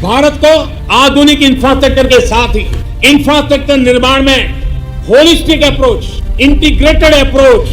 भारत को आधुनिक इंफ्रास्ट्रक्चर के साथ ही इंफ्रास्ट्रक्चर निर्माण में होलिस्टिक अप्रोच, इंटीग्रेटेड अप्रोच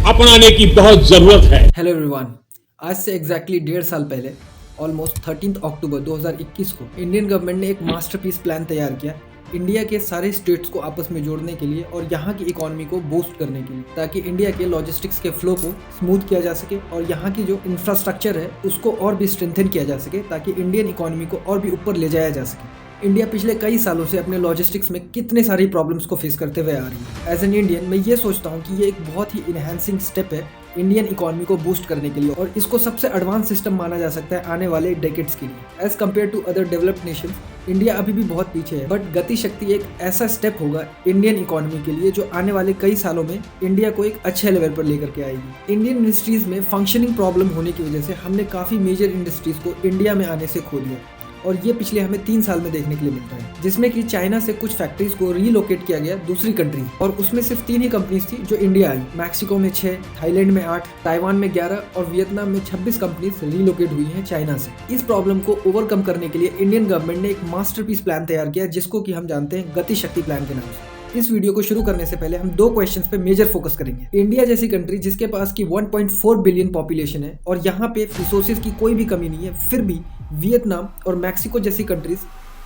अपनाने की बहुत जरूरत है। हेलो एवरीवन, आज से एग्जैक्टली 1.5 साल पहले ऑलमोस्ट 13 अक्टूबर 2021 को इंडियन गवर्नमेंट ने एक मास्टरपीस प्लान तैयार किया इंडिया के सारे स्टेट्स को आपस में जोड़ने के लिए और यहाँ की इकोनॉमी को बूस्ट करने के लिए, ताकि इंडिया के लॉजिस्टिक्स के फ्लो को स्मूथ किया जा सके और यहाँ की जो इंफ्रास्ट्रक्चर है उसको और भी स्ट्रेंथन किया जा सके, ताकि इंडियन इकोनॉमी को और भी ऊपर ले जाया जा सके। इंडिया पिछले कई सालों से अपने लॉजिस्टिक्स में कितने सारी प्रॉब्लम्स को फेस करते हुए आ रही है। एज एन इंडियन मैं ये सोचता हूँ कि ये एक बहुत ही इनहेंसिंग स्टेप है इंडियन इकोनॉमी को बूस्ट करने के लिए, और इसको सबसे एडवांस सिस्टम माना जा सकता है आने वाले डेकेड्स के लिए। As compare to other developed nations, India अभी भी बहुत पीछे है, बट गति शक्ति एक ऐसा स्टेप होगा इंडियन इकोनॉमी के लिए जो आने वाले कई सालों में इंडिया को एक अच्छे लेवल पर लेकर के आएगी। इंडियन इंडस्ट्रीज में फंक्शनिंग प्रॉब्लम होने की वजह से हमने काफी मेजर इंडस्ट्रीज को इंडिया में आने से खो दिया, और ये पिछले हमें 3 साल में देखने के लिए मिलता है, जिसमें कि चाइना से कुछ फैक्ट्रीज को रीलोकेट किया गया दूसरी कंट्री, और उसमें सिर्फ 3 ही कंपनीज थी जो इंडिया आई। मैक्सिको में 6, थाईलैंड में 8, ताइवान में 11 और वियतनाम में 26 कंपनीज रीलोकेट हुई हैं चाइना से। इस प्रॉब्लम को ओवरकम करने के लिए इंडियन गवर्नमेंट ने एक मास्टरपीस प्लान तैयार किया, जिसको कि हम जानते हैं गति शक्ति प्लान के नाम से। इस वीडियो को शुरू करने से पहले हम 2 क्वेश्चंस पे मेजर फोकस करेंगे। इंडिया जैसी कंट्री जिसके पास की 1.4 बिलियन पॉपुलेशन है और यहाँ पे रिसोर्सेज की कोई भी कमी नहीं है, फिर भी वियतनाम और मैक्सिको जैसी कंट्रीज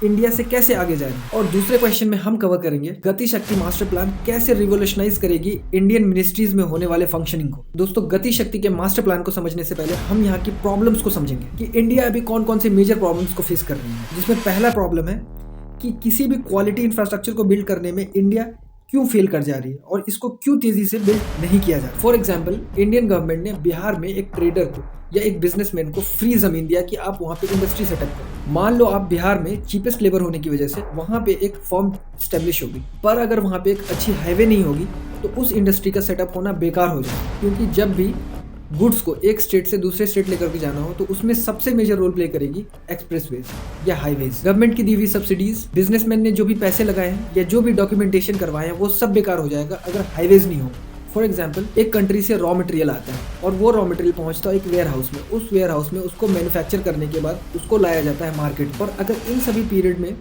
इंडिया से कैसे आगे जा रही है। और दूसरे क्वेश्चन में हम कवर करेंगे गति शक्ति मास्टर प्लान कैसे रिवोल्यूशनाइज करेगी इंडियन मिनिस्ट्रीज में होने वाले फंक्शनिंग को। दोस्तों, गति शक्ति के मास्टर प्लान को समझने से पहले हम यहाँ की प्रॉब्लम्स को समझेंगे कि इंडिया अभी कौन कौन से मेजर प्रॉब्लम्स को फेस कर रही है, जिसमें पहला प्रॉब्लम है कि किसी भी क्वालिटी इंफ्रास्ट्रक्चर को बिल्ड करने में इंडिया क्यों फेल कर जा रही है और इसको क्यों तेजी से बिल्ड नहीं किया जा रहा। फॉर एग्जाम्पल, इंडियन गवर्नमेंट ने बिहार में एक ट्रेडर को या एक बिजनेसमैन को फ्री जमीन दिया कि आप वहाँ पे इंडस्ट्री सेटअप करो। मान लो आप बिहार में चीपेस्ट लेबर होने की वजह से वहाँ पे एक फर्म स्टेब्लिश होगी, पर अगर वहाँ पे एक अच्छी हाईवे नहीं होगी तो उस इंडस्ट्री का सेटअप होना बेकार हो जाए, क्योंकि जब भी गुड्स को एक स्टेट से दूसरे स्टेट लेकर के जाना हो तो उसमें सबसे मेजर रोल प्ले करेगी एक्सप्रेसवेज या हाईवेज। गवर्नमेंट की दी हुई सब्सिडीज, बिजनेसमैन ने जो भी पैसे लगाए हैं या जो भी डॉक्यूमेंटेशन करवाए हैं, वो सब बेकार हो जाएगा अगर हाईवेज नहीं हो। फॉर एग्जाम्पल, एक कंट्री से रॉ मटेरियल आता है और वो रॉ मटेरियल पहुंचता है एक वेयर हाउस में। उस वेयर हाउस में उसको मैन्युफैक्चर करने के बाद उसको लाया जाता है मार्केट पर। अगर इन सभी पीरियड में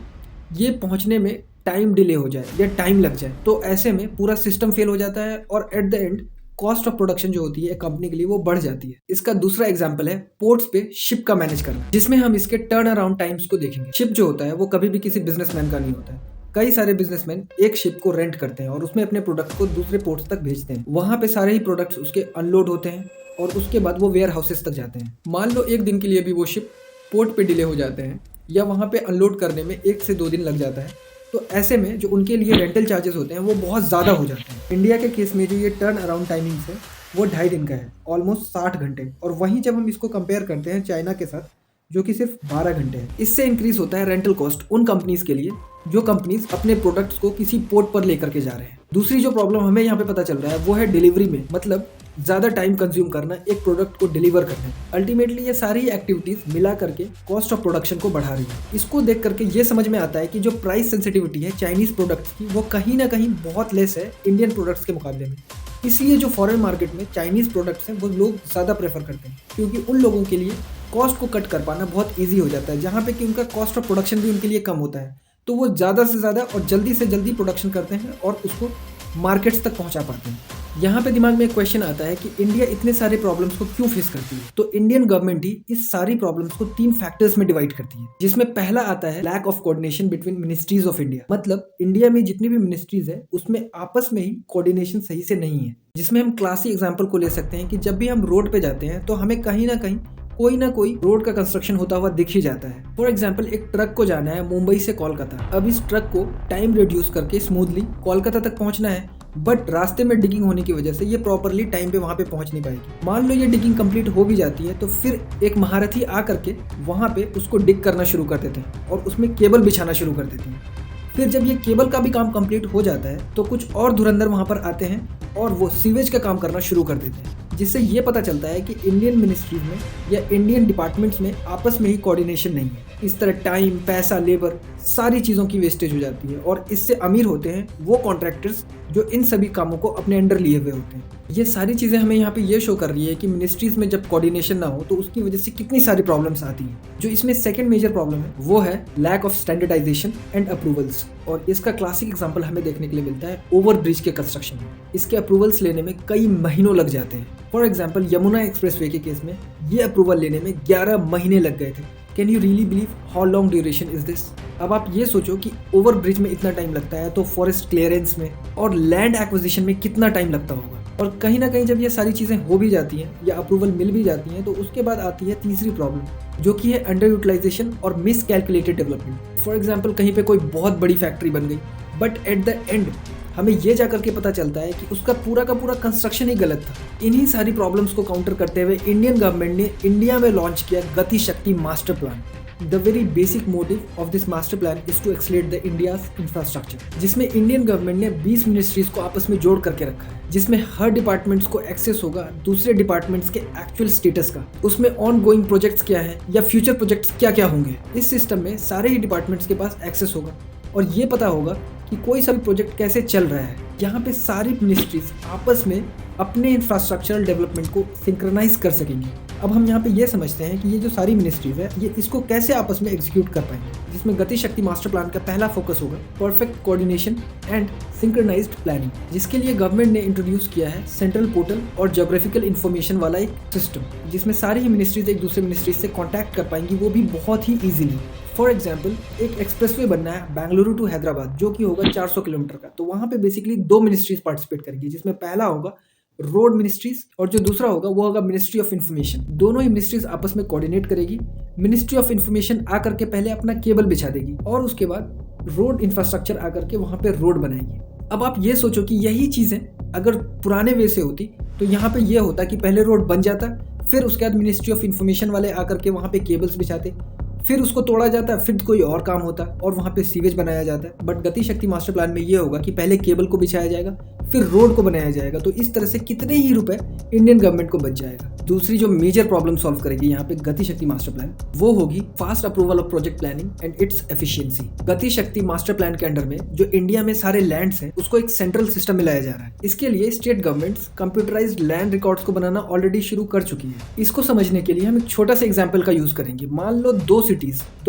ये पहुंचने में टाइम डिले हो जाए या टाइम लग जाए तो ऐसे में पूरा सिस्टम फेल हो जाता है और at the end cost of production जो होती है कंपनी के लिए वो बढ़ जाती है। इसका दूसरा एग्जांपल है पोर्ट्स पे शिप का मैनेज करना, जिसमें हम इसके टर्न अराउंड टाइम्स को देखेंगे। शिप जो होता है वो कभी भी किसी बिजनेसमैन का नहीं होता है। कई सारे बिजनेसमैन एक शिप को रेंट करते हैं और उसमें अपने प्रोडक्ट को दूसरे पोर्ट्स तक भेजते हैं। वहां पे सारे ही प्रोडक्ट्स उसके अनलोड होते हैं और उसके बाद वो वेयर हाउसेस तक जाते हैं। मान लो एक दिन के लिए भी वो शिप पोर्ट पे डिले हो जाते हैं या वहां पे अनलोड करने में 1 से 2 दिन लग जाता है, तो ऐसे में जो उनके लिए रेंटल चार्जेस होते हैं वो बहुत ज़्यादा हो जाते हैं। इंडिया के केस में जो ये टर्न अराउंड टाइमिंग है वो 2.5 दिन का है, ऑलमोस्ट 60 घंटे। और वहीं जब हम इसको कंपेयर करते हैं चाइना के साथ जो कि सिर्फ 12 घंटे है, इससे इंक्रीज होता है रेंटल कॉस्ट उन कंपनीज के लिए जो कंपनीज अपने प्रोडक्ट्स को किसी पोर्ट पर लेकर के जा रहे हैं। दूसरी जो प्रॉब्लम हमें यहाँ पे पता चल रहा है वो है डिलीवरी में, मतलब ज़्यादा टाइम कंज्यूम करना एक प्रोडक्ट को डिलीवर करने। अल्टीमेटली ये सारी एक्टिविटीज मिला करके कॉस्ट ऑफ प्रोडक्शन को बढ़ा रही है। इसको देख करके ये समझ में आता है कि जो प्राइस सेंसिटिविटी है चाइनीज प्रोडक्ट्स की वो कहीं ना कहीं बहुत लेस है इंडियन प्रोडक्ट्स के मुकाबले में। इसलिए जो फॉरेन मार्केट में चाइनीज प्रोडक्ट्स हैं वो लोग ज़्यादा प्रेफर करते हैं, क्योंकि उन लोगों के लिए कॉस्ट को कट कर पाना बहुत ईजी हो जाता है, जहाँ पे कि उनका कॉस्ट ऑफ प्रोडक्शन भी उनके लिए कम होता है। तो वो ज़्यादा से ज़्यादा और जल्दी से जल्दी प्रोडक्शन करते हैं और उसको मार्केट्स तक पहुंचा पाते हैं। यहाँ पे दिमाग में एक क्वेश्चन आता है कि इंडिया इतने सारे प्रॉब्लम्स को क्यों फेस करती है। तो इंडियन गवर्नमेंट ही इस सारी प्रॉब्लम्स को 3 फैक्टर्स में डिवाइड करती है, जिसमें पहला आता है lack of coordination between ministries of India. मतलब इंडिया में जितनी भी मिनिस्ट्रीज है उसमें आपस में ही कोऑर्डिनेशन सही से नहीं है, जिसमें हम क्लासी एग्जाम्पल को ले सकते हैं कि जब भी हम रोड पे जाते हैं तो हमें कहीं ना कोई रोड का कंस्ट्रक्शन होता हुआ दिख ही जाता है। फॉर एग्जाम्पल, एक ट्रक को जाना है मुंबई से कोलकाता। अब इस ट्रक को टाइम रिड्यूस करके स्मूथली कोलकाता तक पहुंचना है, बट रास्ते में डिगिंग होने की वजह से ये प्रॉपरली टाइम पे वहां पे पहुंच नहीं पाएगी। मान लो ये डिगिंग कंप्लीट हो भी जाती है तो फिर एक महारथी आ करके वहां पे उसको डिग करना शुरू कर देते हैं और उसमें केबल बिछाना शुरू कर देते हैं। फिर जब ये केबल का भी काम कंप्लीट हो जाता है तो कुछ और धुरंधर वहां पर आते हैं और वो सीवेज का काम करना शुरू कर देते हैं, जिससे ये पता चलता है कि इंडियन मिनिस्ट्रीज में या इंडियन डिपार्टमेंट्स में आपस में ही कोऑर्डिनेशन नहीं है। इस तरह टाइम, पैसा, लेबर, सारी चीज़ों की वेस्टेज हो जाती है और इससे अमीर होते हैं वो कॉन्ट्रैक्टर्स जो इन सभी कामों को अपने अंडर लिए हुए होते हैं। ये सारी चीज़ें हमें यहाँ पे ये शो कर रही है कि मिनिस्ट्रीज में जब कोऑर्डिनेशन ना हो तो उसकी वजह से कितनी सारी प्रॉब्लम्स आती हैं। जो इसमें सेकंड मेजर प्रॉब्लम है वो है lack of standardisation and approvals, और इसका क्लासिक एग्जांपल हमें देखने के लिए मिलता है ओवर ब्रिज के कंस्ट्रक्शन में। इसके अप्रूवल्स लेने में कई महीनों लग जाते हैं। फॉर एग्जाम्पल यमुना एक्सप्रेसवे के केस में ये अप्रूवल लेने में 11 महीने लग गए थे। Can you really believe how long duration is this? अब आप ये सोचो कि ओवर ब्रिज में इतना टाइम लगता है तो फॉरेस्ट क्लियरेंस में और लैंड एक्विजिशन में कितना टाइम लगता होगा। और कहीं ना कहीं जब ये सारी चीज़ें हो भी जाती हैं या अप्रूवल मिल भी जाती हैं तो उसके बाद आती है तीसरी प्रॉब्लम, जो कि है अंडर यूटिलाइजेशन और miss calculated development. For example कहीं पे कोई बहुत बड़ी फैक्ट्री बन गई बट एट द एंड हमें ये जाकर के पता चलता है कि उसका पूरा का पूरा कंस्ट्रक्शन ही गलत था। इन्हीं सारी प्रॉब्लम्स को काउंटर करते हुए इंडियन गवर्नमेंट ने इंडिया में लॉन्च किया Gati Shakti master plan. The very basic motive of this master plan is to accelerate the India's infrastructure, जिसमें इंडियन गवर्नमेंट ने 20 मिनिस्ट्रीज को आपस में जोड़ करके रखा है, जिसमें हर डिपार्टमेंट्स को एक्सेस होगा दूसरे डिपार्टमेंट्स के एक्चुअल स्टेटस का, उसमें ऑन गोइंग प्रोजेक्ट्स क्या है या फ्यूचर प्रोजेक्ट्स क्या क्या होंगे। इस सिस्टम में सारे ही डिपार्टमेंट्स के पास एक्सेस होगा और ये पता होगा कि कोई सा भी प्रोजेक्ट कैसे चल रहा है। यहाँ पे सारी मिनिस्ट्रीज आपस में अपने इंफ्रास्ट्रक्चरल डेवलपमेंट को सिंक्रोनाइज कर सकेंगी। अब हम यहाँ पे ये समझते हैं कि ये जो सारी मिनिस्ट्रीज है ये इसको कैसे आपस में एग्जीक्यूट कर पाएंगे, जिसमें गति शक्ति मास्टर प्लान का पहला फोकस होगा perfect coordination and synchronised planning, जिसके लिए गवर्नमेंट ने इंट्रोड्यूस किया है सेंट्रल पोर्टल और ज्योग्राफिकल इन्फॉर्मेशन वाला एक सिस्टम, जिसमें सारी ही मिनिस्ट्रीज एक दूसरे मिनिस्ट्री से कॉन्टैक्ट कर पाएंगी, वो भी बहुत ही ईजिली। फॉर एग्जाम्पल एक एक्सप्रेसवे बनना है बेंगलुरु टू हैदराबाद जो कि होगा 400 किलोमीटर का, तो वहाँ पे बेसिकली 2 मिनिस्ट्रीज पार्टिसिपेट करेंगी, जिसमें पहला होगा रोड मिनिस्ट्रीज और जो दूसरा होगा वो होगा मिनिस्ट्री ऑफ इन्फॉर्मेशन। दोनों ही मिनिस्ट्रीज आपस में कोऑर्डिनेट करेगी। मिनिस्ट्री ऑफ इन्फॉर्मेशन आकर के पहले अपना केबल बिछा देगी और उसके बाद रोड इंफ्रास्ट्रक्चर आकर के वहाँ पे रोड बनाएगी। अब आप ये सोचो कि यही चीजें अगर पुराने वे से होती तो यहाँ पे ये होता कि पहले रोड बन जाता, फिर उसके बाद मिनिस्ट्री ऑफ इन्फॉर्मेशन वाले आकर के वहाँ पे केबल्स बिछाते, फिर उसको तोड़ा जाता, फिर कोई और काम होता और वहाँ पे सीवेज बनाया जाता है। बट गति शक्ति मास्टर प्लान में ये होगा कि पहले केबल को बिछाया जाएगा फिर रोड को बनाया जाएगा, तो इस तरह से कितने ही रुपए इंडियन गवर्नमेंट को बच जाएगा। दूसरी जो मेजर प्रॉब्लम सॉल्व करेगी यहाँ पे गति शक्ति मास्टर प्लान वो होगी fast approval of project planning and its efficiency. गति शक्ति मास्टर प्लान के अंडर में जो इंडिया में सारे लैंड्स हैं उसको एक सेंट्रल सिस्टम में लाया जा रहा है। इसके लिए state governments computerised land records को बनाना ऑलरेडी शुरू कर चुकी है। इसको समझने के लिए हम एक छोटा सा एग्जाम्पल का यूज करेंगे। मान लो दो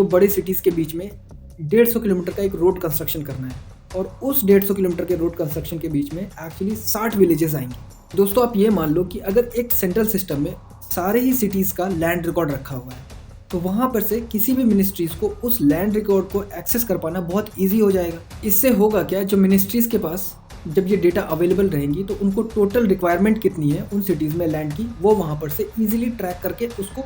बड़े सिटीज के बीच में 150 किलोमीटर का एक रोड कंस्ट्रक्शन करना है और उस 150 किलोमीटर के रोड कंस्ट्रक्शन के बीच में एक्चुअली 60 विलेजेस आएंगे। दोस्तों आप ये मान लो कि अगर एक सेंट्रल सिस्टम में सारे ही सिटीज का लैंड रिकॉर्ड रखा हुआ है तो वहां पर से किसी भी मिनिस्ट्रीज को उस लैंड रिकॉर्ड को एक्सेस कर पाना बहुत ईजी हो जाएगा। इससे होगा क्या, जो मिनिस्ट्रीज के पास जब ये डेटा अवेलेबल रहेंगी तो उनको टोटल रिक्वायरमेंट कितनी है उन सिटीज में लैंड की वो वहां पर से इजीली ट्रैक करके उसको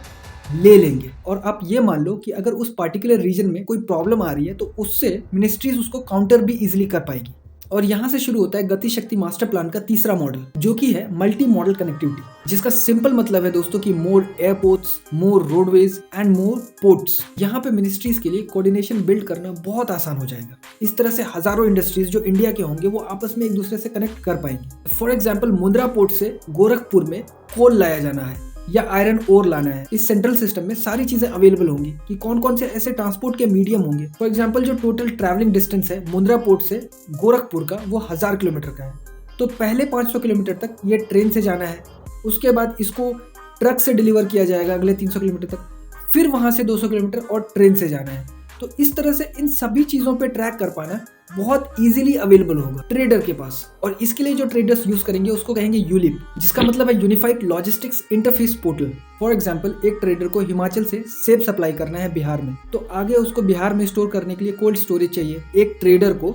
ले लेंगे। और आप ये मान लो कि अगर उस पार्टिकुलर रीजन में कोई प्रॉब्लम आ रही है तो उससे मिनिस्ट्रीज उसको काउंटर भी इजीली कर पाएगी। और यहाँ से शुरू होता है गति शक्ति मास्टर प्लान का तीसरा मॉडल, जो कि है मल्टी मॉडल कनेक्टिविटी, जिसका सिंपल मतलब है दोस्तों कि more airports, more roadways and more ports. यहाँ पे मिनिस्ट्रीज के लिए कोऑर्डिनेशन बिल्ड करना बहुत आसान हो जाएगा। इस तरह से हजारों इंडस्ट्रीज जो इंडिया के होंगे वो आपस में एक दूसरे से कनेक्ट कर पाएंगे। फॉर एग्जाम्पल मुंद्रा पोर्ट से गोरखपुर में कोल लाया जाना है या आयरन ओर लाना है, इस सेंट्रल सिस्टम में सारी चीजें अवेलेबल होंगी कि कौन कौन से ऐसे ट्रांसपोर्ट के मीडियम होंगे। फॉर एग्जांपल जो टोटल ट्रैवलिंग डिस्टेंस है मुंद्रा पोर्ट से गोरखपुर का वो 1000 किलोमीटर का है, तो पहले 500 किलोमीटर तक ये ट्रेन से जाना है, उसके बाद इसको ट्रक से डिलीवर किया जाएगा अगले 300 किलोमीटर तक, फिर वहां से 200 किलोमीटर और ट्रेन से जाना है। तो इस तरह से इन सभी चीजों पे ट्रैक कर पाना बहुत इजीली अवेलेबल होगा ट्रेडर के पास। और इसके लिए जो ट्रेडर्स यूज करेंगे उसको कहेंगे यूलिप, जिसका मतलब है unified logistics interface portal. For example एक ट्रेडर को हिमाचल से सेब सप्लाई करना है बिहार में, तो आगे उसको बिहार में स्टोर करने के लिए कोल्ड स्टोरेज चाहिए। एक ट्रेडर को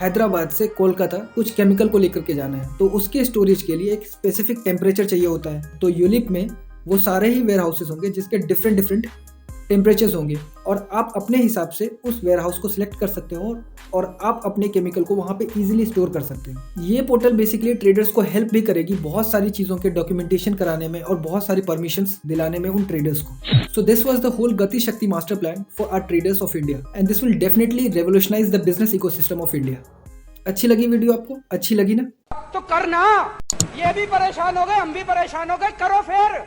हैदराबाद से कोलकाता कुछ केमिकल को लेकर के जाना है, तो उसके स्टोरेज के लिए एक स्पेसिफिक टेम्परेचर चाहिए होता है। तो यूलिप में वो सारे ही वेयर हाउसेस होंगे जिसके डिफरेंट टेम्परेचर्स होंगे और आप अपने हिसाब से उस वेयर हाउस को सिलेक्ट कर सकते हो और आप अपने केमिकल को वहाँ पे इजीली स्टोर कर सकते हो। ये पोर्टल बेसिकली ट्रेडर्स को हेल्प भी करेगी बहुत सारी चीज़ों के डॉक्यूमेंटेशन कराने में और बहुत सारी परमिशंस दिलाने में उन ट्रेडर्स को। So this was the whole Gati Shakti master plan for our traders of India and this will definitely revolutionise the business ecosystem of India. अच्छी लगी वीडियो आपको? अच्छी लगी ना? तो करना, ये भी परेशान हो गए, हम भी परेशान हो गए, करो फिर।